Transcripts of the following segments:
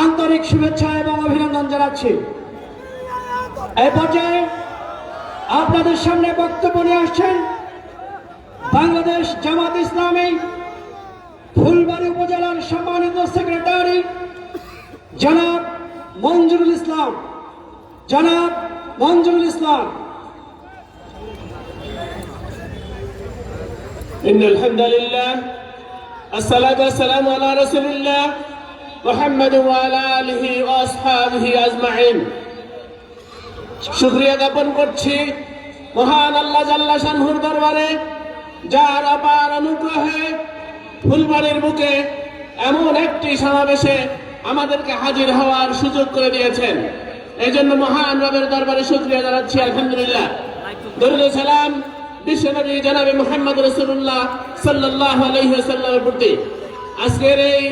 আন্তরিক শুভেচ্ছা এবং অভিনন্দন জানাচ্ছি। এই পর্যায়ে আপনাদের সামনে বক্তব্য নিয়ে আসছেন বাংলাদেশ জামাত ইসলামী ফুলবাড়ী উপজেলার সম্মানিত সেক্রেটারি জনাব মঞ্জুরুল ইসলাম। জনাব মঞ্জুরুল ইসলাম। ইন্নাল হামদুলিল্লাহ আসসালাতু ওয়াসসালামু আলা রাসূলিল্লাহ মুহাম্মাদ ওয়া আলা আলিহি ওয়া আসহাবিহি আজমাইন। শুকরিয়া জ্ঞাপন করছি মহান আল্লাহ জাল্লা শানহুর দরবারে, যার অপার অনুগ্রহে ফুলবাড়ীর বুকে এমন একটি সমাবেশে আমাদেরকে হাজির হওয়ার সুযোগ করে দিয়েছেন। এই জন্য মহান রবের দরবারে শুকরিয়া জানাচ্ছি আলহামদুলিল্লাহ। দরুদ ও সালাম বিশ্বনবী জনাবে মুহাম্মদ রাসূলুল্লাহ সাল্লাল্লাহু আলাইহি ওয়াসাল্লামের প্রতি। আজকের এই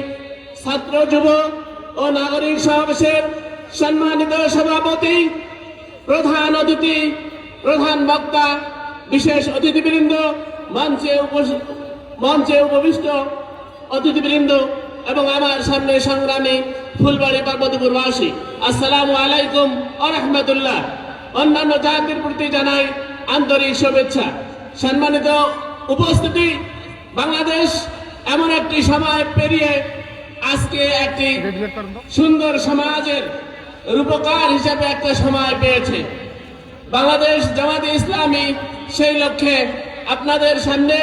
ছাত্র যুব ও নাগরিক সমাবেশের সম্মানিত সভাপতি, প্রধান অতিথি, প্রধান বক্তা, বিশেষ অতিথিবৃন্দ, মঞ্চে উপবিষ্ট অতিথিবৃন্দ এবং আমার সামনে সংগ্রামী ফুলবাড়ী পার্বতীপুরবাসী, আসসালামু আলাইকুম ওয়া রাহমাতুল্লাহ। অন্যান্য জাতির প্রতি জানাই আন্তরিক শুভেচ্ছা। সম্মানিত উপস্থিতি, বাংলাদেশ এমন একটি সময় পেরিয়ে আজকে একটি সুন্দর সমাজের রূপকার হিসেবে একটা সময় পেয়েছে। বাংলাদেশ জামাতে ইসলামী সেই লক্ষ্যে আপনাদের সামনে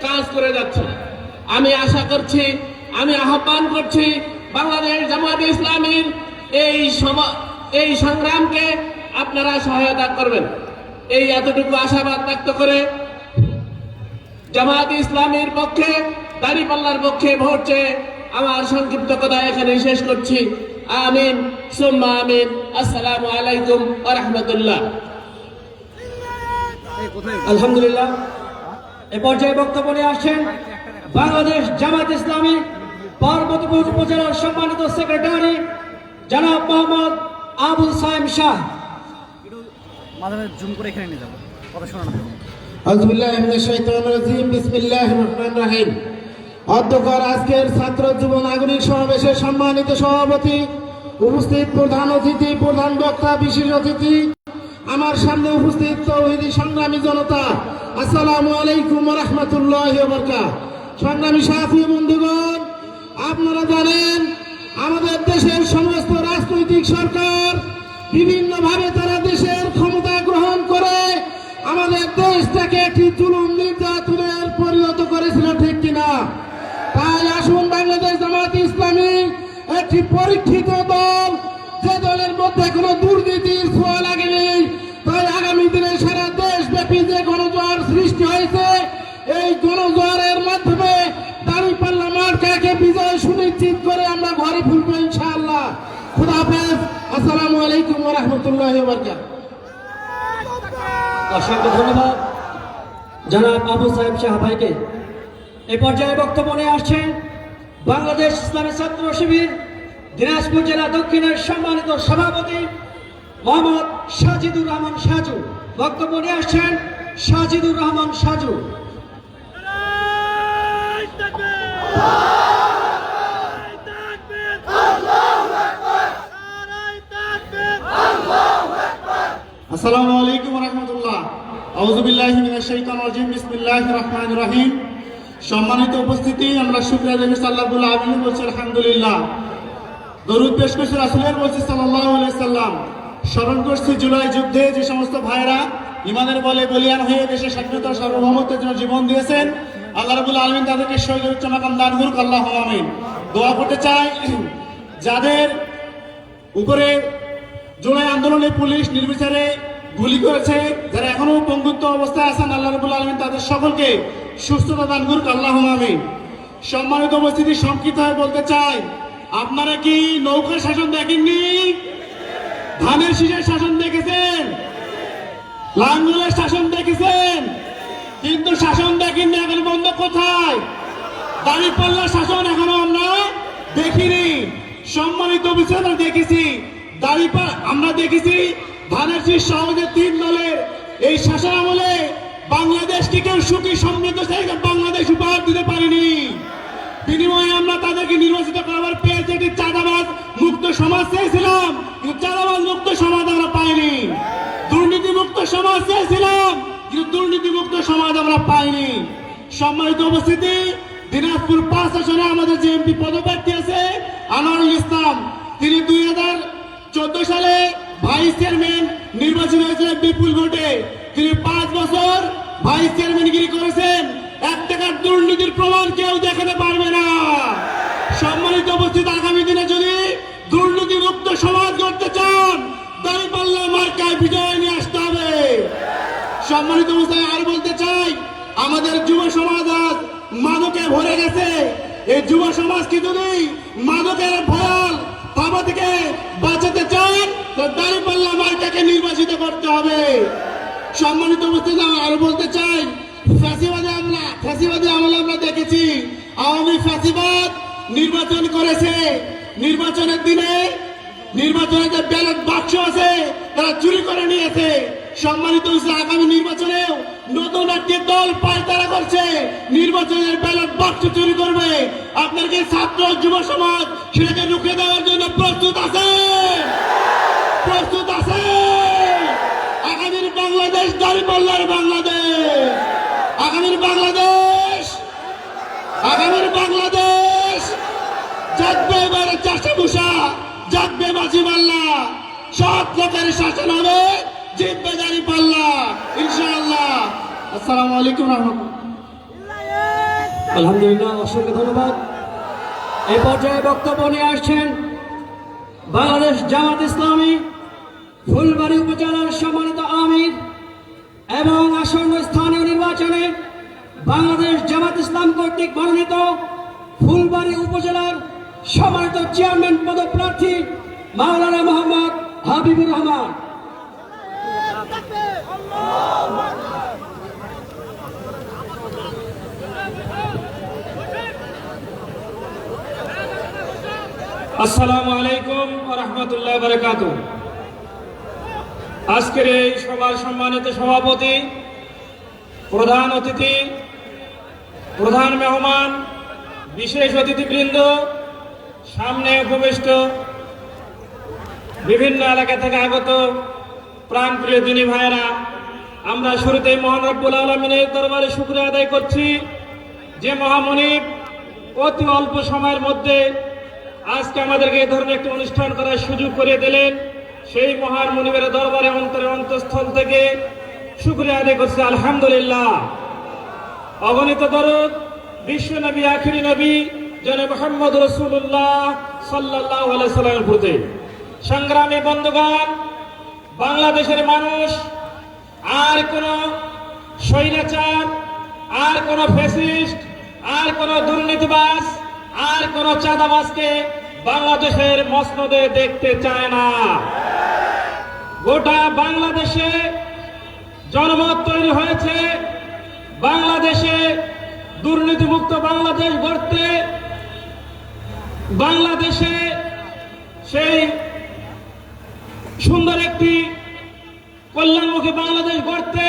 কাজ করে যাচ্ছে। আমি আশা করছি, আমি আহ্বান করছি বাংলাদেশ জামাতে ইসলামীর এই সংগ্রামকে আপনারা সহায়তা করবেন। এই এতটুকু আশাবাদ ব্যক্ত করে জামাত ইসলামীর পক্ষে, দাঁড়িপাল্লার পক্ষে ভোট চেয়ে আমার সংক্ষিপ্ত কথা এখানে শেষ করছি। আমিন সুম্মা আমিন। আসসালামু আলাইকুম ওয়া রাহমাতুল্লাহ। আলহামদুলিল্লাহ। এ পর্যায়ে বক্তব্য নিয়ে আসছেন বাংলাদেশ জামাত ইসলামী পার্বতীপুর উপজেলার সম্মানিত সেক্রেটারি জনাব মোহাম্মদ আবুল সাইম শাহ। অধ্যক্ষর আজকের ছাত্র যুব নাগরিক সমাবেশের সম্মানিত সভাপতি, উপস্থিত প্রধান অতিথি, প্রধান বক্তা, বিশেষ অতিথি, আমার সামনে উপস্থিত তৌহিদি সংগ্রামী জনতা, আসসালামু আলাইকুম ওয়া রাহমাতুল্লাহি ওয়া বারাকাতুহু। সংগ্রামী সাথী বন্ধুগণ, আপনারা জানেন আমাদের দেশের সমস্ত রাজনৈতিক সরকার বিভিন্নভাবে তারা দেশের ক্ষমতা গ্রহণ করে আমাদের দেশটাকে একটি জুলুম নির্যাতনের পরিণত করেছিল, ঠিক কিনা? তাই আসুন, বাংলাদেশ জামাত ইসলামী একটি পরীক্ষিত দল, যে দলের মধ্যে কোনো দুর্নীতির ছোঁয়া লাগেনি। তাই আগামী দিনে সারা দেশব্যাপী যে গণজোয়ার সৃষ্টি হয়েছে, এই গণজোয়ারের মাধ্যমে দাঁড়িপাল্লা মার্কাকে বিজয় সুনিশ্চিত করে আমরা ঘরে ফিরব ইনশাআল্লাহ। খুদা হাফেজ। আসসালামু আলাইকুম ওয়া রাহমাতুল্লাহি ওয়া বারাকাতুহু। অসংখ্য ধন্যবাদ জনাব আবু সাহেব শাহ ভাইকে। এই পর্যায়ে বক্তব্য নিয়ে আসছেন বাংলাদেশ ইসলামী ছাত্র শিবির দিনাজপুর জেলা দক্ষিণের সম্মানিত সভাপতি মোহাম্মদ সাজিদুর রহমান সাজু। বক্তব্য নিয়ে আসছেন সাজিদুর রহমান সাজু। আসসালামু আলাইকুম ওয়া রাহমাতুল্লাহ। আউযু বিল্লাহি মিনাশ শাইতানির রাজিম। বিসমিল্লাহির রহমানির রহিম। সম্মানিত উপস্থিতি, আমরা শুকরিয়া জানাই আল্লাহুল আমিন, বলছি আলহামদুলিল্লাহ। দরুদ পেশ করছি রাসূলের, বলছি সাল্লাল্লাহু আলাইহি সাল্লাম। স্মরণ করছি জুলাই যুদ্ধে যে সমস্ত ভাইরা ইমানের বলে বলিয়ান হয়ে দেশের স্বাধীনতা সার্বভৌমত্বের জন্য জীবন দিয়েছেন, আল্লাহ রাব্বুল আলামিন তাদেরকে শহীদ উচ্চ মাকাম দান করুক, আল্লাহুম্মা আমিন। দোয়া করতে চাই যাদের উপরে জুলাই আন্দোলনে পুলিশ নির্বিচারে গুলি করেছে, যারা এখনো পঙ্গুত্ব অবস্থায় আছেন, আল্লাহ রাব্বুল আলামিন তাদের সকলকে সুস্থতা দান করুক, আল্লাহুম্মা আমিন। সম্মানিত উপস্থিতি, সংক্ষিপ্ত হয়ে বলতে চাই, আপনারা কি নৌকার শাসন দেখেননি? ধানের শীষের শাসন দেখেছেন? লাঙ্গলের শাসন দেখেছেন? কিন্তু শাসন দেখেননি এখন বন্ধ কোথায়? দাঁড়িপাল্লার শাসন এখনো আমরা দেখিনি। সম্মানিত বিষয় আমরা দেখেছি আমরা দেখেছি ধানের শীষ সহজে 3 দলের এই শাসন আমলে বাংলাদেশকে কেউ সুখী সমৃদ্ধ বাংলাদেশ উপহার দিতে পারেনি। বিনিময়ে আমরা তাদেরকে নির্বাচিত করার পেয়েছি একটি চাঁদাবাজ সমাজ চেয়েছিলাম, কিন্তু চাঁদাবাজ মুক্ত সমাজ আমরা পাইনি। দুর্নীতি মুক্ত সমাজ চেয়েছিলাম, কিন্তু দুর্নীতি মুক্ত সমাজ আমরা পাইনি। সম্মানিত উপস্থিতি, দিনাজপুর 5 আসনে আমাদের যে এমপি পদপ্রার্থী আছে আনোয়ারুল ইসলাম, তিনি 2014 সালে ভাইস চেয়ারম্যান নির্বাচিত হয়েছিলেন বিপুল ভোটে। তিনি 5 বছর ভাইস চেয়ারম্যানগিরি করেছেন। 1 টাকার দুর্নীতির প্রমাণ কেউ দেখাতে পারবে না। সম্মানিত উপস্থিত, আগামী দিনে যদি দুর্নীতি মুক্ত সমাজ গড়তে চান, দাঁড়িপাল্লা মার্কায় বিজয় নিয়ে আসতে হবে। সম্মানিত উপস্থিত, আর বলতে চাই, আমাদের যুব সমাজ আজ মাদকে ভরে গেছে। এই যুব সমাজকে যদি মাদকের ভয়াল থাবা থেকে বাঁচাতে চান, তো দাঁড়িপাল্লা মার্কাকে নির্বাচিত করতে হবে। সম্মানিত উপস্থিত, আর বলতে চাই, ফ্যাসিবাদী আমলে আমরা দেখেছি আওয়ামী ফ্যাসিবাদ নির্বাচন করেছে। নির্বাচনের দিনে নির্বাচনের যে ব্যালট বাক্স আছে তারা চুরি করে নিয়েছে। সম্মানিত আগামী নির্বাচনেও নতুন একটি দল পায়তারা করছে, নির্বাচনের ব্যালট বাক্স চুরি করবে। আপনার কি ছাত্র যুব সমাজ সেটাকে রুখে দেওয়ার জন্য প্রস্তুত আছে? প্রস্তুত আছে? আগামীর বাংলাদেশ দাঁড়িপাল্লার বাংলাদেশ, আগামীর বাংলাদেশ, আগামীর বাংলাদেশ জাগবে এবারে চাষাভূষা, জাগবে মাঝি মাল্লা, সৎ লোকের শাসন হবে, জিতবে দাঁড়িপাল্লা ইনশাআল্লাহ। আসসালামু আলাইকুম রহমতুল্লাহ। আলহামদুলিল্লাহ, অসংখ্য ধন্যবাদ। এই পর্যায়ে বক্তব্য নিয়ে আসছেন বাংলাদেশ জামাত ইসলামী ফুলবাড়ী উপজেলার সম্মানিত আমির এবং আসন্ন স্থানীয় নির্বাচনে বাংলাদেশ জামাত ইসলাম কর্তৃক মনোনীত ফুলবাড়ী উপজেলার সম্মানিত চেয়ারম্যান পদপ্রার্থী মাওলানা মোহাম্মদ হাবিবুর রহমান। আসসালামু আলাইকুম ওয়া রাহমাতুল্লাহি ওয়া বারাকাতুহু। আজকের এই সভার সম্মানিত সভাপতি, প্রধান অতিথি, প্রধান মেহমান, বিশেষ অতিথিবৃন্দ, সামনে উপবিষ্ট বিভিন্ন এলাকা থেকে আগত প্রাণপ্রিয় দিনী ভাইয়েরা, আমরা শুরুতেই মহান রব্বুল আলামিনের দরবারে শুকরিয়া আদায় করছি যে মহামনিব অতি অল্প সময়ের মধ্যে আজকে আমাদেরকে এই ধরনের একটি অনুষ্ঠান করার সুযোগ করে দিলেন। সেই মহান মনিবের দরবারে অন্তরের অন্তঃস্থল থেকে শুকরিয়া আদায় করছি, আলহামদুলিল্লাহ। অগণিত দরুদ বিশ্ব নবী, আখিরি নবী জনাব মুহাম্মদ রাসূলুল্লাহ সাল্লাল্লাহু আলাইহি সাল্লামের প্রতি। সংগ্রামী বন্ধুগণ, বাংলাদেশের মানুষ আর কোন স্বৈরাচার, আর কোন ফ্যাসিস্ট, আর কোন দুর্নীতিবাজ, আর কোন চাঁদাবাজকে বাংলাদেশের মসনদে দেখতে চায় না। গোটা বাংলাদেশে জনমত তৈরি হয়েছে বাংলাদেশে দুর্নীতিমুক্ত বাংলাদেশ গড়তে, বাংলাদেশে সেই সুন্দর একটি কল্যাণমুখী বাংলাদেশ গড়তে,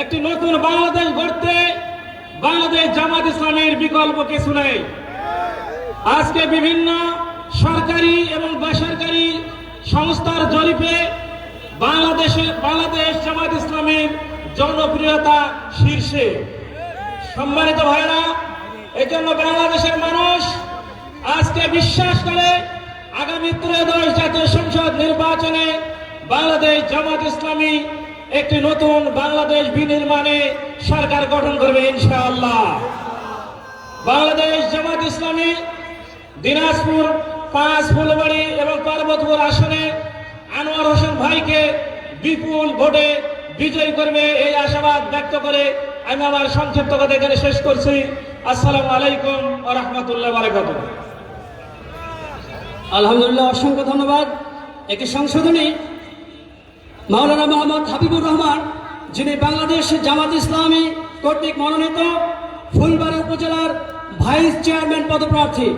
একটি নতুন বাংলাদেশ গড়তে বাংলাদেশ জামাত ইসলামের বিকল্প কিছু নেই। আজকে বিভিন্ন সরকারি এবং বেসরকারি সংস্থার জরিপে বাংলাদেশ জামাত ইসলামের জনপ্রিয়তা শীর্ষে। সম্মানিত ভাইরা, এজন্য বাংলাদেশের মানুষ আজকে বিশ্বাস করে আগামী 13 জাতীয় সংসদ নির্বাচনে বাংলাদেশ জামাত ইসলামী একটি নতুন বাংলাদেশ বিনির্মাণে সরকার গঠন করবে ইনশাআল্লাহ। বাংলাদেশ জামাত ইসলামী দিনাজপুর 5 ফুলবাড়ী এবং পার্বতীপুর আসনে আনোয়ার হোসেন ভাইকে বিপুল ভোটে বিজয়ী করবে, এই আশাবাদ ব্যক্ত করে আমি আমার সংক্ষিপ্ত কথা এখানে শেষ করছি। আসসালামু আলাইকুম ওয়া রাহমাতুল্লাহি ওয়া বারাকাতুহু। আলহামদুলিল্লাহ, অসংখ্য ধন্যবাদ। একটি সংশোধনী, মাওলানা মোহাম্মদ হাবিবুর রহমান, যিনি বাংলাদেশ জামাত ইসলামী কর্তৃক মনোনীত ফুলবাড়ী উপজেলার ভাইস চেয়ারম্যান পদপ্রার্থী।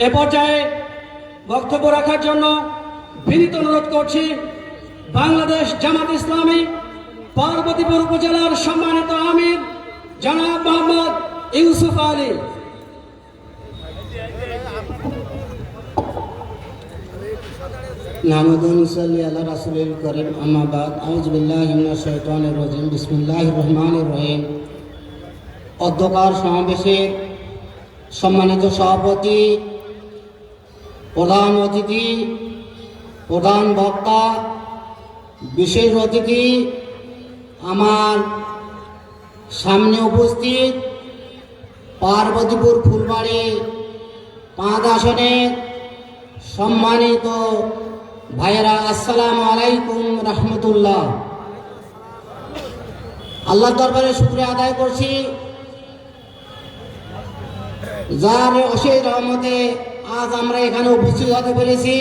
এ পর্যায়ে বক্তব্য রাখার জন্য বিনীত অনুরোধ করছি বাংলাদেশ জামাত ইসলামী পার্বতীপুর উপজেলার সম্মানিত আমির জনাব মোহাম্মদ ইউসুফ আলী। নাহমাদুহু ওয়া নুসাল্লি আলা রাসূলিল কারীম আম্মা বাদ আউযু বিল্লাহি মিনাশ শাইতানির রাজীম বিসমিল্লাহির রহমানির রহিম। অধ্যকার সমাবেশের সম্মানিত সভাপতি, প্রধান অতিথি, প্রধান বক্তা, বিশেষ অতিথি, আমার সামনে উপস্থিত পার্বতীপুর ফুলবাড়ি 5 আসনের সম্মানিত ভাইয়েরা, আসসালামু আলাইকুম রহমতুল্লাহ। আল্লাহ দরবারে শুকরিয়া আদায় করছি, যার অশেষ রহমতে আজ আমরা এখানে উপস্থিত হতে পেরেছি।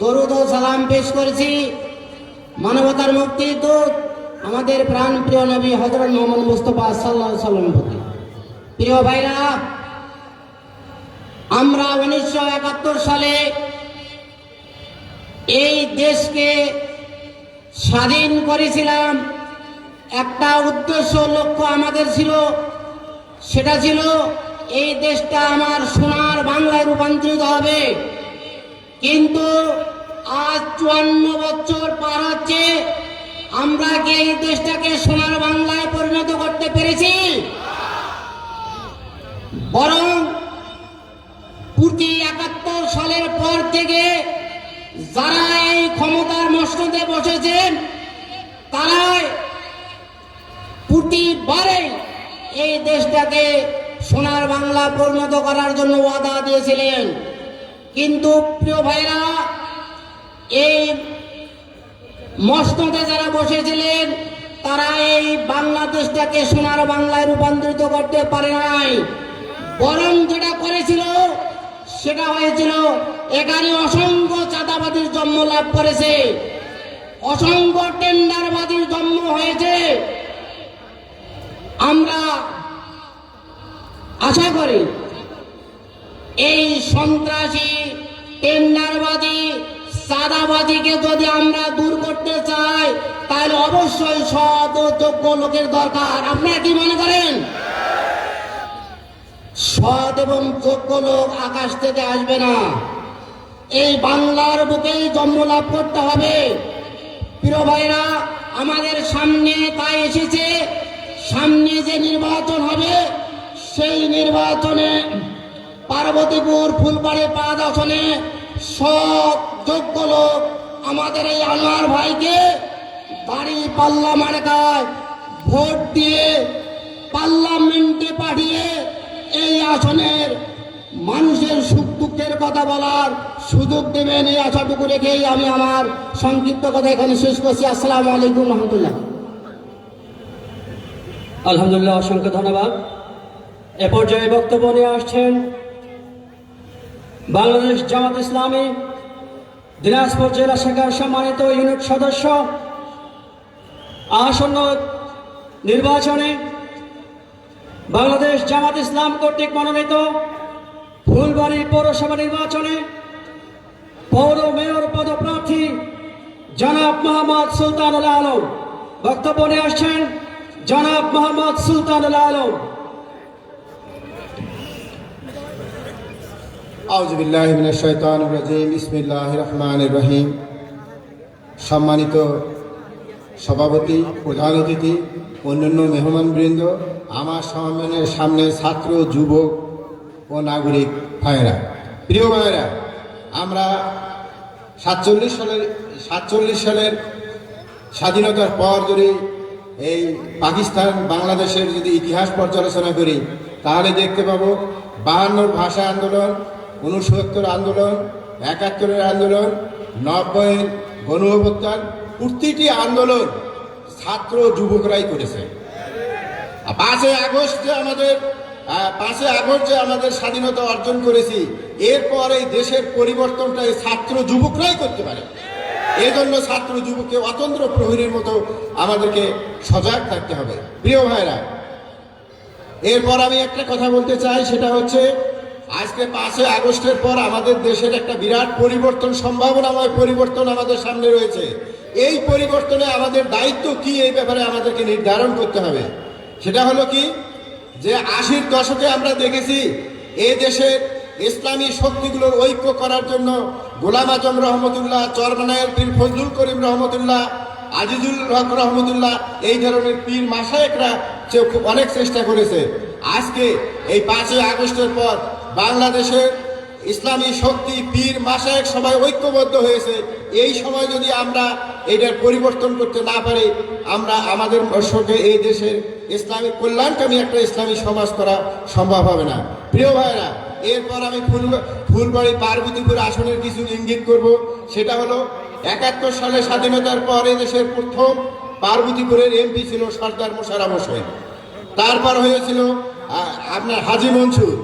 দরুদ ও সালাম পেশ করেছি মানবতার মুক্তির দূত আমাদের প্রাণ প্রিয় নবী হযরত মুহাম্মদ মুস্তাফা সাল্লাল্লাহু আলাইহি ওয়াসাল্লামের প্রতি। প্রিয় ভাইরা, আমরা 1971 সালে এই দেশকে স্বাধীন করেছিলাম। একটা উদ্দেশ্য, লক্ষ্য আমাদের ছিল, সেটা ছিল এই দেশটা আমার সোনার বাংলায় রূপান্তরিত হবে। কিন্তু আজ 54 বছর পার হচ্ছে, আমরা কি এই দেশটাকে সোনার বাংলায় পরিণত করতে পেরেছি? বরং প্রতি 71 সালের পর থেকে যারা এই ক্ষমতার মসনদে বসেছেন, তারাই প্রতিবারে এই দেশটাকে সোনার বাংলা পরিণত করার জন্য ওয়াদা দিয়েছিলেন। কিন্তু প্রিয় ভাইরা, এই মসনদে যারা বসেছিলেন, তারা এই বাংলাদেশটাকে সোনার বাংলায় রূপান্তরিত করতে পারে নাই। বরং যেটা করেছিল সেটা হয়েছিল, এখানে অসংখ্য চাঁদাবাদীর জন্ম লাভ করেছে, অসংখ্য টেন্ডারবাদীর জন্ম হয়েছে। আমরা আশা করি এই সন্ত্রাসী, টেন্ডারবাদী, চাঁদাবাদীকে যদি আমরা দূর করতে চাই, তাহলে অবশ্যই সৎ ও যোগ্য লোকের দরকার। আপনারা কি মনে করেন? সৎ এবং যোগ্য লোক আকাশ থেকে আসবে না, এই বাংলার বুকেই জন্ম লাভ করতে হবে। প্রিয় ভাইরা, আমাদের সামনে তাই এসেছে, সামনে যে নির্বাচন হবে, সেই নির্বাচনে পার্বতীপুর ফুলবাড়ি 5 আসনে সৎ যোগ্য লোক আমাদের এই আনোয়ার ভাইকে দাড়ি পাল্লা মার্কায় ভোট দিয়ে পার্লামেন্টে পাঠিয়ে এই আসনের মানুষের সুখ দুঃখের কথা বলার সুযোগ দেবেন, এই আশাটুকু রেখেই আমি আমার সংক্ষিপ্ত কথা এখানে শেষ করছি। আসসালামু আলাইকুম রহমতুল্লাহ। আলহামদুলিল্লাহ, অসংখ্য ধন্যবাদ। এ পর্যায়ে বক্তব্য নিয়ে আসছেন বাংলাদেশ জামাত ইসলামী দিনাজপুর জেলা শাখার সম্মানিত ইউনিট সদস্য, আসন্ন নির্বাচনে বাংলাদেশ জামাত ইসলাম কর্তৃক মনোনীত ফুলবাড়ি পৌরসভা নির্বাচনে পৌর মেয়র পদপ্রার্থী জনাব মোহাম্মদ সুলতানুল আলম। বক্তব্য নিয়ে আসছেন জনাব মোহাম্মদ সুলতানুল আলম। আউযু বিল্লাহি মিনাশ শাইতানির রাজীম বিসমিল্লাহির রহমানির রহিম। সম্মানিত সভাপতি, প্রধান অতিথি, অন্যান্য মেহমানবৃন্দ, আমার সম্মানের সামনে ছাত্র, যুবক ও নাগরিক ভাইয়েরা, প্রিয় ভাইয়েরা, আমরা 47 সালের স্বাধীনতার পর যদি এই পাকিস্তান বাংলাদেশের যদি ইতিহাস পর্যালোচনা করি, তাহলে দেখতে পাবো 52 ভাষা আন্দোলন, 69 আন্দোলন, 71 আন্দোলন, 90 গণ অভ্যুত্থান, প্রতিটি আন্দোলন ছাত্র যুবকরাই করেছে। 5 আগস্ট যে আমাদের স্বাধীনতা অর্জন করেছি, এরপর এই দেশের পরিবর্তনটা এই ছাত্র যুবকরাই করতে পারে। এই জন্য ছাত্র যুবককে অতন্ত্র প্রহরীর মতো আমাদেরকে সজাগ থাকতে হবে। প্রিয় ভাইরা, এরপর আমি একটা কথা বলতে চাই, সেটা হচ্ছে আজকে 5 আগস্টের পর আমাদের দেশের একটা বিরাট পরিবর্তন, সম্ভাবনাময় পরিবর্তন আমাদের সামনে রয়েছে। এই পরিবর্তনে আমাদের দায়িত্ব কি, এই ব্যাপারে আমাদেরকে নির্ধারণ করতে হবে। সেটা হলো কি, যে 80-র দশকে আমরা দেখেছি এই দেশের ইসলামী শক্তিগুলোর ঐক্য করার জন্য গোলাম আজম রহমতুল্লাহ, চরমনায়ের পীর ফজলুল করিম রহমতুল্লাহ, আজিজুল হক রহমতুল্লাহ, এই ধরনের পীর মাশায়েখরা অনেক চেষ্টা করেছে। আজকে এই 5ই আগস্টের পর বাংলাদেশের ইসলামী শক্তি, পীর মাশায়েখ সবাই ঐক্যবদ্ধ হয়েছে। এই সময় যদি আমরা এটার পরিবর্তন করতে না পারি, আমরা আমাদের সঙ্গে এই দেশের ইসলামিক কল্যাণকামী একটা ইসলামী সমাজ করা সম্ভব হবে না। প্রিয় ভাইরা, এরপর আমি ফুলবাড়ি পার্বতীপুর আসনের কিছু ইঙ্গিত করব। সেটা হলো 71 সালে স্বাধীনতার পর এই দেশের প্রথম পার্বতীপুরের এমপি ছিল সর্দার মোশাররফ হোসেন। তারপর হয়েছিল আপনার হাজী মনসুর,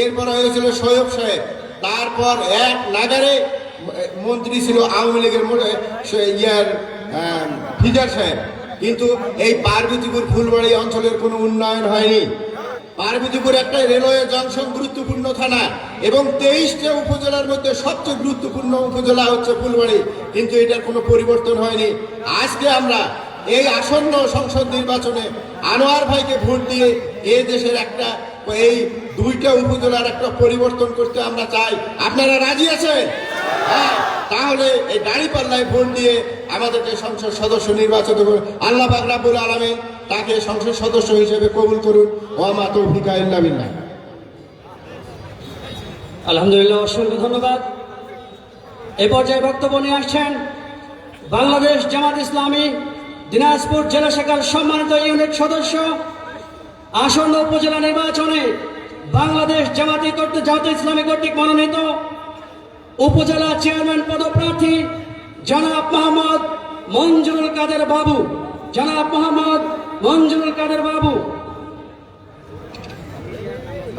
এরপর হয়েছিল সৈয়দ সাহেব, তারপর এক নাগারে মন্ত্রী ছিল আওয়ামী লীগের ফিজার সাহেব। কিন্তু এই পার্বতীপুর ফুলবাড়ি অঞ্চলের কোনো উন্নয়ন হয়নি। পার্বতীপুর একটা রেলওয়ে জংশন, গুরুত্বপূর্ণ থানা, এবং 23টা উপজেলার মধ্যে সবচেয়ে গুরুত্বপূর্ণ উপজেলা হচ্ছে ফুলবাড়ি, কিন্তু এটার কোনো পরিবর্তন হয়নি। আজকে আমরা এই আসন্ন সংসদ নির্বাচনে আনোয়ার ভাইকে ভোট দিয়ে এই দেশের একটা এই 2টা উপজেলার একটা পরিবর্তন করতে আমরা চাই। আপনারা রাজি আছেন? হ্যাঁ, তাহলে এই দাঁড়িপাল্লায় ভোট দিয়ে আমাদেরকে সংসদ সদস্য নির্বাচিত করুন। আল্লাহ পাক রব্বুল আলামিন তাকে সংসদ সদস্য হিসেবে কবুল করুন। ওয়া মা তৌফিকা ইল্লা বিল্লাহ। আলহামদুলিল্লাহ, অসংখ্য ধন্যবাদ। এ পর্যায়ে বক্তব্য নিয়ে আসছেন বাংলাদেশ জামাত ইসলামী দিনাজপুর জেলা শাখার সম্মানিত ইউনিট সদস্য, আসন্ন উপজেলা নির্বাচনে বাংলাদেশ জামাত ইসলামী কর্তৃক মনোনীত উপজেলা চেয়ারম্যান পদপ্রার্থী জনাব মোহাম্মদ মঞ্জুরুল কাদের বাবু। জনাব মোহাম্মদ মঞ্জুরুল কাদের বাবু।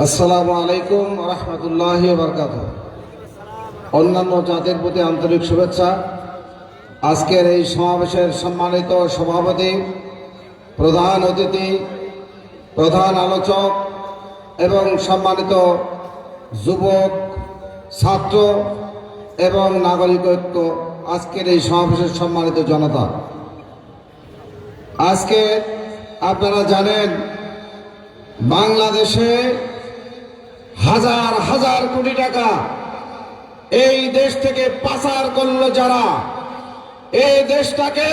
আসসালামু আলাইকুম রহমতুল্লাহি ওয়া বারাকাতুহু। অন্যান্য জাতির প্রতি আন্তরিক শুভেচ্ছা। আজকের এই সমাবেশের সম্মানিত সভাপতি, প্রধান অতিথি, প্রধান আলোচক এবং সম্মানিত যুবক, ছাত্র এবং নাগরিক ঐক্য, আজকের এই সমাবেশের সম্মানিত জনতা, আজকে আপনারা জানেন বাংলাদেশে হাজার হাজার কোটি টাকা এই দেশ থেকে পাচার করলো যারা, এই দেশটাকে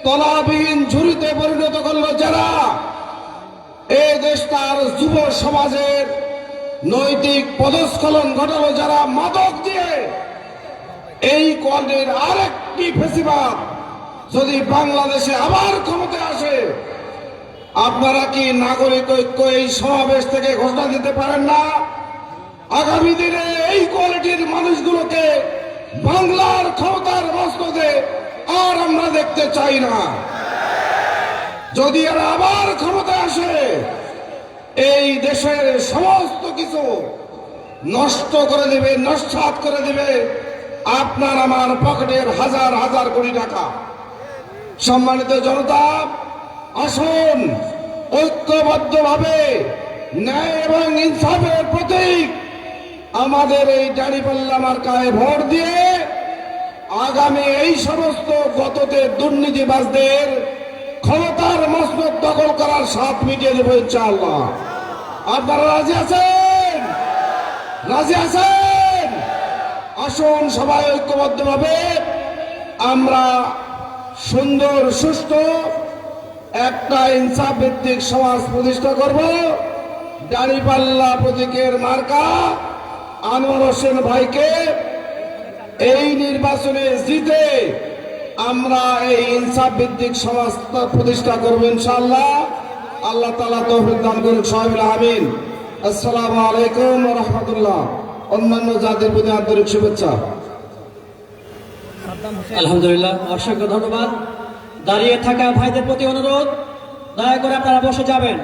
তলাবিহীন ঝুড়িতে পরিণত করলো যারা, এই দেশটার যুব সমাজের নৈতিক পদস্খলন ঘটালো যারা, মাদক দিয়ে, এই কোয়ালিটির আরেকটি ফেসিবাদ যদি বাংলাদেশে আবার ক্ষমতায় আসে, আপনারা কি নাগরিক ঐক্য এই সমাবেশ থেকে ঘোষণা দিতে পারেন না আগামী দিনে এই কোয়ালিটির মানুষগুলোকে বাংলার ক্ষমতার মস্তদে আর আমরা দেখতে চাই না? যদি এরা আবার ক্ষমতায় আসে, এই দেশের সমস্ত কিছু নষ্ট করে দেবে, নস্যাৎ করে দেবে আপনার আমার পকেটের হাজার হাজার কোটি টাকা। সম্মানিত জনতা, আসুন ঐক্যবদ্ধভাবে ন্যায় এবং ইনসাফের প্রতীক আমাদের এই দাঁড়িপাল্লা মার্কায় ভোট দিয়ে আগামী এই সমস্ত গততে দুর্নীতিবাজদের ক্ষমতার মসনদ দখল করার স্বাদ মিটিয়ে দেব ইনশাআল্লাহ। আপনারা রাজি আছেন? রাজি আছেন? আসুন সবাই ঐক্যবদ্ধভাবে আমরা সুন্দর সুষ্ঠু একটা ইনসাফ ভিত্তিক সমাজ প্রতিষ্ঠা করব। দাঁড়িপাল্লা প্রতীকের মার্কা আনোয়ার হোসেন ভাইকে এই নির্বাচনে জিতে আমরা এই ইনসাফ ভিত্তিক সমাজ প্রতিষ্ঠা করব ইনশাআল্লাহ। আল্লাহ তাআলা তৌফিক দান করুন। সবাই আমিন। আসসালামু আলাইকুম ওয়া রাহমাতুল্লাহ। অন্যান্য জাতির প্রতি আন্তরিক শুভেচ্ছা। আলহামদুলিল্লাহ, অসংখ্য ধন্যবাদ। দাঁড়িয়ে থাকা ভাইদের প্রতি অনুরোধ, দয়া করে আপনারা বসে যাবেন।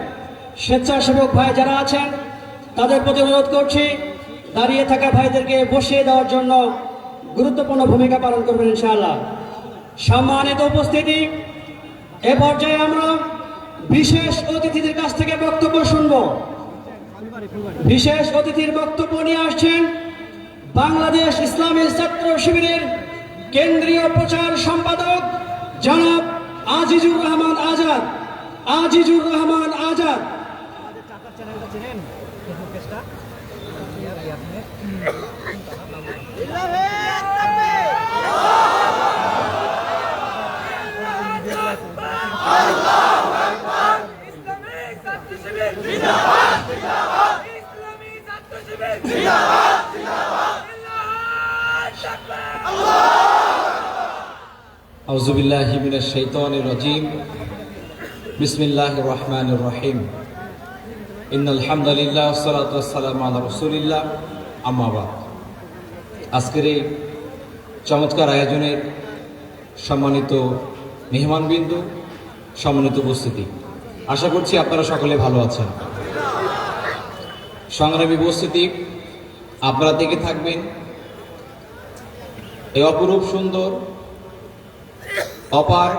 স্বেচ্ছাসেবক ভাই যারা আছেন তাদের প্রতি অনুরোধ করছি, দাঁড়িয়ে থাকা ভাইদেরকে বসিয়ে দেওয়ার জন্য গুরুত্বপূর্ণ ভূমিকা পালন করবেন ইনশাআল্লাহ। সম্মানিত উপস্থিতি, এ পর্যায়ে আমরা বিশেষ অতিথিদের কাছ থেকে বক্তব্য শুনব। বিশেষ অতিথির বক্তব্য নিয়ে আসছেন বাংলাদেশ ইসলামী ছাত্র শিবিরের কেন্দ্রীয় প্রচার সম্পাদক জনাব আজিজুর রহমান আজাদ। আজিজুর রহমান আজাদ। আউযুবিল্লাহি মিনাশ শাইতানির রাজীম। বিসমিল্লাহির রহমানির রহিম। ইন্নাল হামদালিল্লাহ ওয়াসসালাতু ওয়াসসালামু আলা রাসূলিল্লাহ, আম্মা বাদ। আজকের এই চমৎকার আয়োজনের সম্মানিত মেহমানবৃন্দ, সম্মানিত উপস্থিতি, আশা করছি আপনারা সকলে ভালো আছেন। সংগ্রামী উপস্থিতি, আপনারা দেখে থাকবেন এই অপরূপ সুন্দর অপার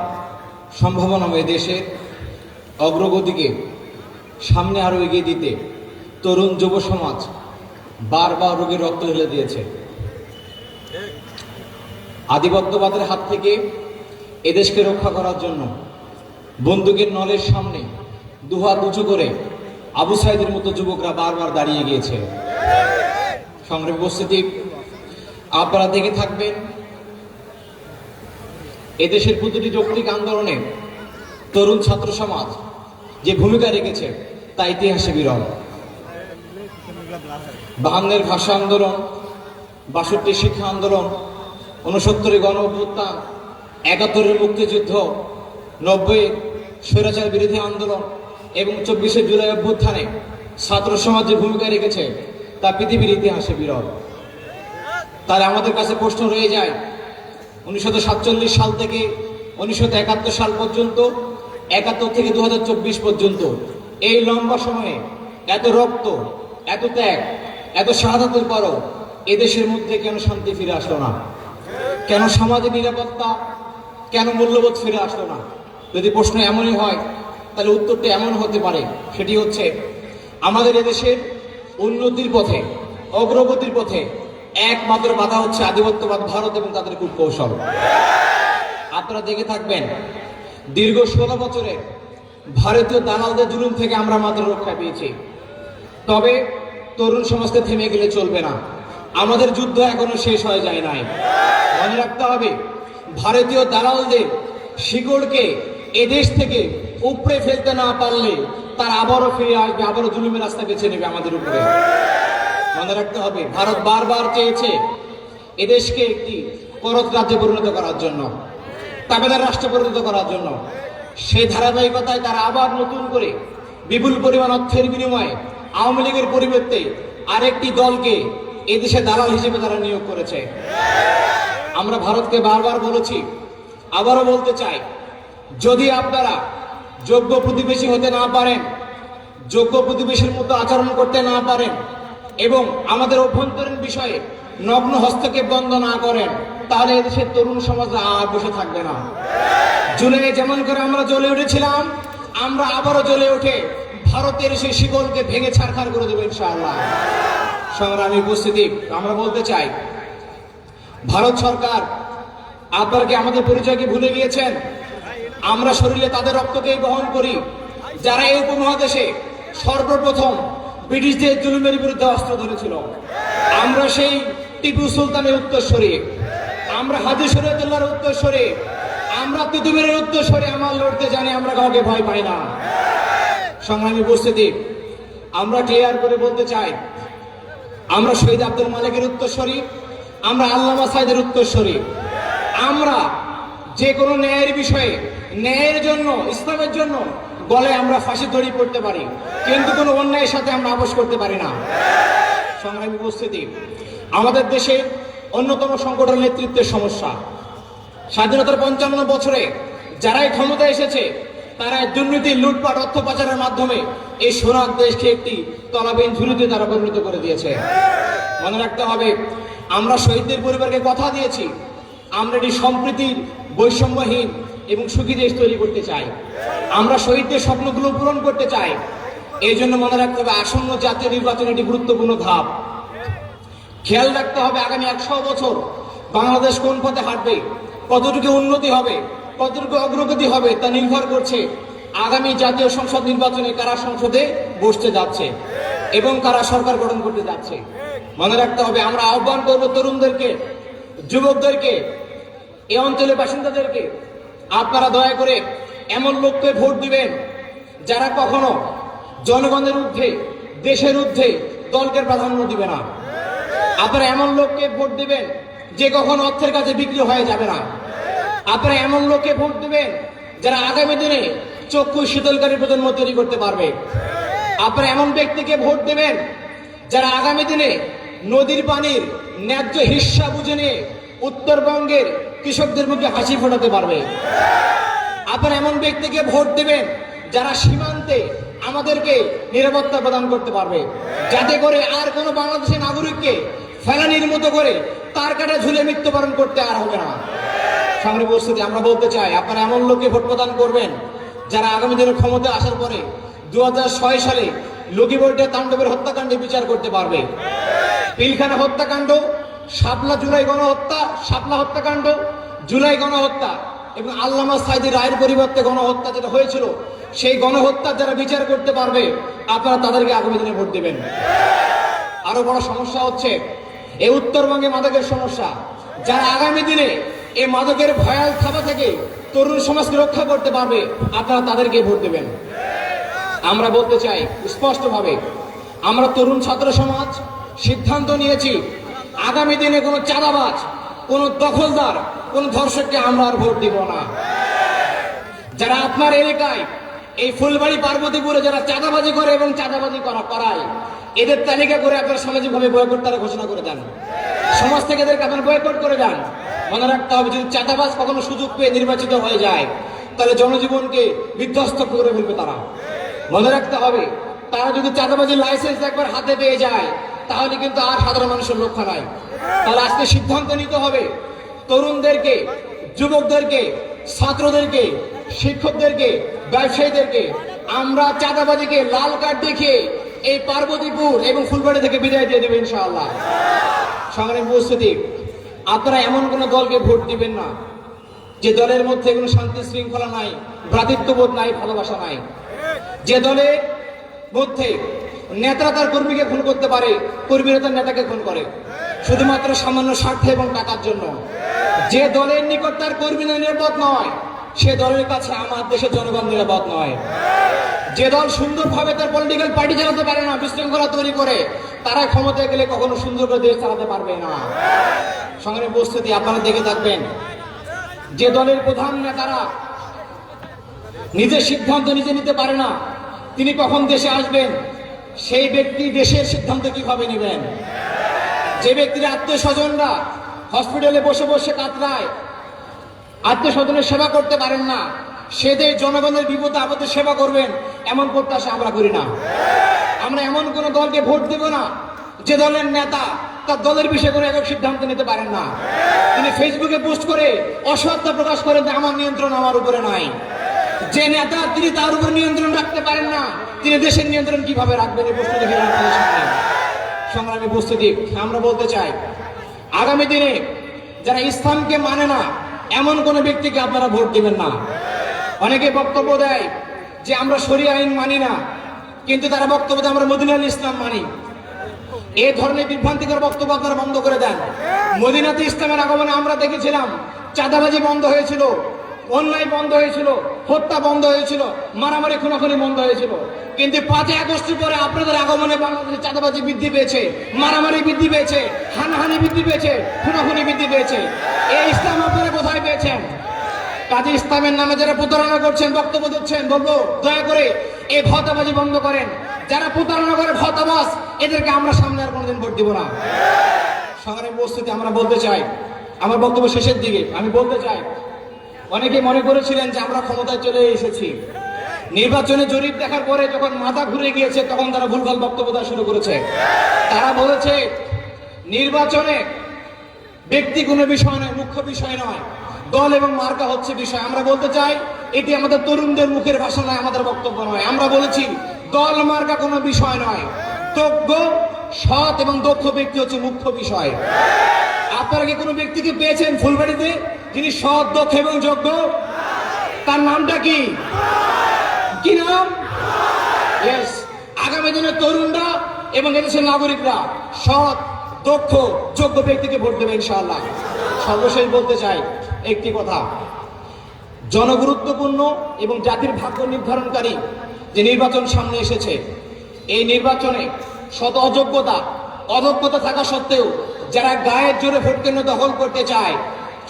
সম্ভাবনাময় দেশের অগ্রগতিকে সামনে আরো এগিয়ে দিতে তরুণ যুব সমাজ বারবার রোগীর রক্ত ঢেলে দিয়েছে। আধিপত্যবাদের হাত থেকে এদেশকে রক্ষা করার জন্য বন্দুকের নলের সামনে দুহাত উঁচু করে আবু সাইদের মতো যুবকরা বারবার দাঁড়িয়ে গিয়েছে। সংগ্রামী উপস্থিতি, আপনারা দেখে থাকবেন এদেশের প্রতিটি যৌক্তিক আন্দোলনে তরুণ ছাত্র সমাজ যে ভূমিকা রেখেছে তা ইতিহাসে বিরল। 52-এর ভাষা আন্দোলন, 62-র শিক্ষা আন্দোলন, 69-এর গণ অভ্যুত্থান, 71-এর মুক্তিযুদ্ধ, 90-এর স্বৈরাচার বিরোধী আন্দোলন এবং 24শে জুলাই অভ্যুত্থানে ছাত্র সমাজ যে ভূমিকা রেখেছে তা পৃথিবীর ইতিহাসে বিরল। তাই আমাদের কাছে প্রশ্ন রয়ে যায়, 1947 সাল থেকে 1971 সাল পর্যন্ত, 71 থেকে 2024 পর্যন্ত এই লম্বা সময়ে এত রক্ত, এত ত্যাগ, এত শাহাদাতের পরও এদেশের মধ্যে কেন শান্তি ফিরে আসলো না? কেন সমাজের নিরাপত্তা, কেন মূল্যবোধ ফিরে আসলো না? যদি প্রশ্ন এমনই হয় তাহলে উত্তরটা এমন হতে পারে, সেটি হচ্ছে আমাদের এদেশের উন্নতির পথে, অগ্রগতির পথে একমাত্র বাধা হচ্ছে আধিপত্যবাদ ভারত এবং তাদের কূটকৌশল। আপনারা দেখে থাকবেন দীর্ঘ 16 বছরের ভারতীয় দালালদের জুলুম থেকে আমরা মাত্র রক্ষা পেয়েছি। তবে তরুণ সমাজকে থেমে গেলে চলবে না, আমাদের যুদ্ধ এখনো শেষ হয়ে যায় নাই। মনে রাখতে হবে, ভারতীয় দালালদের শিকড়কে এদেশ থেকে উপড়ে ফেলতে না পারলে তার আবারও ফিরে আসবে, আবারও জুলুমের রাস্তা বেছে নেবে আমাদের উপরে। মনে রাখতে হবে, ভারত বারবার চেয়েছে এদেশকে একটি করত রাজ্যে পরিণত করার জন্য, তাবেদার রাষ্ট্রে পরিণত করার জন্য। সেই ধারাবাহিকতায় তারা আবার নতুন করে বিপুল পরিমাণ অর্থের বিনিময়ে আওয়ামী লীগের পরিবর্তে আরেকটি দলকে এদেশে দালাল হিসেবে তারা নিয়োগ করেছে। আমরা ভারতকে বারবার বলেছি, আবারও বলতে চাই, যদি আপনারা যোগ্য প্রতিবেশী হতে না পারেন, যোগ্য প্রতিবেশীর মতো আচরণ করতে না পারেন এবং আমাদের অভ্যন্তরীণ বিষয়ে নগ্ন হস্তক্ষেপ বন্ধ না করেন, তাহলে এদেশের তরুণ সমাজ আর বসে থাকবে না। জুলাই যেমন করে আমরা জ্বলে উঠেছিলাম, আমরা আবারও জ্বলে উঠে ভারতের সেই শিকলকে ভেঙে ছারখার করে দেবো ইনশাআল্লাহ। সংগ্রামী উপস্থিতি, আমরা বলতে চাই, ভারত সরকার আপনারা কি আমাদের পরিচয়কে ভুলে গিয়েছেন? আমরা শরীরে তাদের রক্তকেই বহন করি যারা এই উপমহাদেশে সর্বপ্রথম ব্রিটিশদের জুলুমের বিরুদ্ধে অস্ত্র ধরেছিল। আমরা সেই টিপু সুলতানের উত্তরসূরি, আমরা হাজী শরীয়তুল্লাহর উত্তরসূরি, আমরা তিতুমিরের উত্তরসূরি। আমরা লড়তে জানি, আমরা কাউকে ভয় পাই না। সংগ্রামী উপস্থিতি, আমরা ক্লিয়ার করে বলতে চাই, আমরা শহীদ আব্দুল মালিকের উত্তরসূরি, আমরা আল্লামা সাইদের উত্তরসূরি। আমরা যে কোনো ন্যায়ের বিষয়ে, ন্যায়ের জন্য, ইসলামের জন্য গলায় আমরা ফাঁসি দড়ি পড়তে পারি, কিন্তু কোনো অন্যায়ের সাথে আমরা আপোষ করতে পারি না। সংগ্রামী উপস্থিতি, আমাদের দেশে অন্যতম সংকট হল নেতৃত্বের সমস্যা। স্বাধীনতার 55 বছরে যারাই ক্ষমতা এসেছে তারা দুর্নীতি, লুটপাট, অর্থ পাচারের মাধ্যমে এই সোনার দেশকে একটি তলাবিহীন ঝুড়িতে তারা পরিণত করে দিয়েছে। মনে রাখতে হবে, আমরা শহীদদের পরিবারকে কথা দিয়েছি, আমরা এটি সম্প্রীতির, বৈষম্যহীন এবং সুখী দেশ তৈরি করতে চাই। আমরা শহীদদের স্বপ্নগুলো পূরণ করতে চাই। এই জন্য মনে রাখতে হবে, আসন্ন জাতীয় নির্বাচন একটি গুরুত্বপূর্ণ ধাপ। খেয়াল রাখতে হবে, আগামী 100 বছর বাংলাদেশ কোন পথে হাঁটবে, কতটুকু উন্নতি হবে, কতটুকু অগ্রগতি হবে, তা নির্ভর করছে আগামী জাতীয় সংসদ নির্বাচনে কারা সংসদে বসতে যাচ্ছে। এবং কারা সরকার গঠন করতে যাচ্ছে। মনে রাখতে হবে, আমরা আহ্বান করব তরুণদেরকে, যুবকদেরকে, এই অঞ্চলের বাসিন্দাদেরকে, আপনারা দয়া করে এমন লোককে ভোট দিবেন যারা কখনো জনগণের ঊর্ধ্বে, দেশের ঊর্ধ্বে দলকে প্রাধান্য দিবে না। আপনারা এমন লোককে ভোট দিবেন যে কখনো অর্থের কাছে বিক্রি হয়ে যাবে না। আপনারা এমন লোককে ভোট দিবেন যারা আগামী দিনে চক্ষু শীতলকারী প্রজন্ম তৈরি করতে পারবে। আপনারা এমন ব্যক্তিকে ভোট দেবেন যারা আগামী দিনে নদীর পানির ন্যায্য হিস্সা বুঝে নিয়ে উত্তরবঙ্গের কৃষকদের মুখে হাসি ফোটাতে পারবে। আপনারা এমন ব্যক্তিকে ভোট দেবেন যারা সীমান্তে আমাদেরকে নিরাপত্তা প্রদান করতে পারবে, যাতে করে আর কোনো বাংলাদেশের নাগরিককে ফেলানির মতো করে তার কাটা ঝুলে মৃত্যুবরণ করতে আর হবে না। সামনে উপস্থিতি আমরা বলতে চাই, আপনারা এমন লোককে ভোট প্রদান করবেন যারা আগামী দিনে ক্ষমতা আসার পরে 2006 সালে লক্ষ্মীপুরে তাণ্ডবের হত্যাকাণ্ডে বিচার করতে পারবে। পিলখানা হত্যাকাণ্ড, শাপলা জুলাই গণহত্যা, শাপলা হত্যাকাণ্ড, জুলাই গণহত্যা এবং আল্লামা সাঈদীর রায়ের পরিবর্তে গণহত্যা যেটা হয়েছিল, সেই গণহত্যা যারা বিচার করতে পারবে আপনারা তাদেরকে আগামী দিনে ভোট দেবেন। আরো বড় সমস্যা হচ্ছে এই উত্তরবঙ্গে মাদকের সমস্যা। যারা আগামী দিনে এই মাদকের ভয়াল থাবা থেকে তরুণ সমাজকে রক্ষা করতে পারবে আপনারা তাদেরকে ভোট দেবেন। আমরা বলতে চাই স্পষ্টভাবে, আমরা তরুণ ছাত্র সমাজ সিদ্ধান্ত নিয়েছি আগামী দিনে কোনো চাঁদাবাজ, কোনো দখলদার, কোন ধর্ষককে আমরা আর ভোট দিব না। যারা আপনার এলাকায় এই ফুলবাড়ি পার্বতীপুরে যারা চাঁদাবাজি করে এবং চাঁদাবাজি করায়, এদের তালিকা করে আপনারা সামাজিকভাবে বয়কট তারা ঘোষণা করে দেন, সমাজ থেকে এদেরকে আপনারা বয়কট করে দেন। মনে রাখতে হবে, যদি চাঁদাবাজ কখনো সুযোগ পেয়ে নির্বাচিত হয়ে যায় তাহলে জনজীবনকে বিধ্বস্ত করে ফেলবে তারা। মনে রাখতে হবে, তারা যদি চাঁদাবাজির লাইসেন্স একবার হাতে পেয়ে যায় তাহলে কিন্তু আর সাধারণ মানুষের রক্ষা নাই। তাহলে আজকে সিদ্ধান্ত নিতে হবে, তরুণদেরকে, যুবকদেরকে, ছাত্রদেরকে, শিক্ষকদেরকে, ব্যবসায়ীদেরকে আমরা চাঁদাবাজিকে লাল কার্ড দেখিয়ে এই পার্বতীপুর এবং ফুলবাড়ি থেকে বিদায় দিয়ে দেবে ইনশাআল্লাহ। সংগ্রামী উপস্থিতি, আপনারা এমন কোন দলকে ভোট দিবেন না যে দলের মধ্যে কোনো শান্তি শৃঙ্খলা নাই, ভ্রাতৃত্ববোধ নাই, ভালোবাসা নাই। যে দলের মধ্যে নেতা তার কর্মীকে খুন করতে পারে, কর্মীরা তার নেতাকে খুন করে শুধুমাত্র সামান্য স্বার্থ এবং টাকার জন্য। যে দলের নিকট তার কর্মীরা নিরাপদ নয়, সে দলের কাছে আমার দেশের জনগণ নিরাপদ নয়। যে দল সুন্দরভাবে তার পলিটিক্যাল পার্টি চালাতে পারে না, বিশৃঙ্খলা তৈরি করে, তারা ক্ষমতায় গেলে কখনো সুন্দর করে দেশ চালাতে পারবে না। সংগ্রামী উপস্থিতি, আপনারা দেখে থাকবেন, যে দলের প্রধান নেতারা নিজের সিদ্ধান্ত নিজে নিতে পারে না, তিনি কখন দেশে আসবেন, সেই ব্যক্তি দেশের সিদ্ধান্ত কিভাবে নেবেন? যে ব্যক্তির আত্মীয় স্বজনরা হসপিটালে বসে বসে কাতরায়, আত্মীয় স্বজনের সেবা করতে পারেন না, সেদের জনগণের বিপদে আপদে সেবা করবেন, এমন প্রত্যাশা আমরা করি না। আমরা এমন কোন দলকে ভোট দেব না যে দলের নেতা তার দলের বিষয়ে কোনো একক সিদ্ধান্ত নিতে পারেন না। তিনি ফেসবুকে পোস্ট করে অসত্য প্রকাশ করেন যে আমার নিয়ন্ত্রণ আমার উপরে নাই। যে নেতা তিনি তার উপর নিয়ন্ত্রণ রাখতে পারেন না, তিনি দেশের নিয়ন্ত্রণ কিভাবে রাখবেন? এই প্রশ্ন দেখে সংগ্রামী উপস্থিতি, আমরা বলতে চাই, আগামী দিনে যারা ইসলামকে মানে না এমন কোন ব্যক্তিকে আপনারা ভোট দিবেন না। অনেকে বক্তব্য দেয় যে আমরা শরিয়া আইন মানি না, কিন্তু তারা বক্তব্য দেয় আমরা মদিনাল ইসলাম মানি। এই ধরনের বিভ্রান্তিকর বক্তব্য আপনারা বন্ধ করে দেন। মদিনাতে ইসলামের আগমনে আমরা দেখেছিলাম চাঁদাবাজি বন্ধ হয়েছিল, অন্যায় বন্ধ হয়েছিল, হত্যা বন্ধ হয়েছিল, মারামারি খুনাখুনি বন্ধ হয়েছিল। কিন্তু 5 আগস্ট পরে আপনাদের আগমনে বাংলাদেশে চাঁদাবাজি বৃদ্ধি পেয়েছে, মারামারি বৃদ্ধি পেয়েছে, হানাহানি বৃদ্ধি পেয়েছে, খুনাখুনি বৃদ্ধি পেয়েছে। এই ইসলাম আপনারা কোথায় পেয়েছেন? কাজী ইসলামের নামে যারা প্রতারণা করছেন, বক্তব্য দিচ্ছেন, বলবো দয়া করে এই ভোটাবাজি বন্ধ করেন। যারা প্রতারণা করে ভোটাবাজ, এদেরকে আমরা সামনে আর কোনোদিন ভোট দিব না। সংগ্রামী উপস্থিতি, আমরা বলতে চাই, আমার বক্তব্য শেষের দিকে আমি বলতে চাই, অনেকে মনে করেছিলেন যে আমরা ক্ষমতায় চলে এসেছি, নির্বাচনে জরিপ দেখার পরে যখন মাথা ঘুরে গিয়েছে তখন তারা ভুলভাল বক্তব্য দেওয়া শুরু করেছে। তারা বলেছে নির্বাচনে ব্যক্তি কোনো বিষয় নয়, মুখ্য বিষয় নয়, দল এবং মার্কা হচ্ছে বিষয়। আমরা বলতে চাই এটি আমাদের তরুণদের মুখের ভাষা নয়, আমাদের বক্তব্য নয়। আমরা বলেছি দল মার্কা কোনো বিষয় নয়, যোগ্য, সৎ এবং দক্ষ ব্যক্তি হচ্ছে মুখ্য বিষয়। আপনারা কি কোনো ব্যক্তিকে পেয়েছেন ফুলবাড়িতে যিনি সৎ, দক্ষ এবং যোগ্য? তার নামটা কি? কি নাম? আগামী দিনে তরুণরা এবং এদেশের নাগরিকরা সৎ, দক্ষ, যোগ্য ব্যক্তিকে ভোট দেবে ইনশাআল্লাহ। সর্বশেষ বলতে চাই একটি কথা, জনগুরুত্বপূর্ণ এবং জাতির ভাগ্য নির্ধারণকারী যে নির্বাচন সামনে এসেছে, এই নির্বাচনে শত অযোগ্যতা থাকা সত্ত্বেও যারা গায়ের জোরে ভোট কেন্দ্র দখল করতে চায়,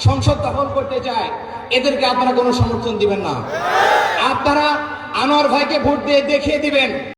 সংসদ দখল করতে চায়, এদেরকে আপনারা কোনো সমর্থন দিবেন না। আপনারা আনোয়ার ভাইকে ভোট দিয়ে দেখিয়ে দিবেন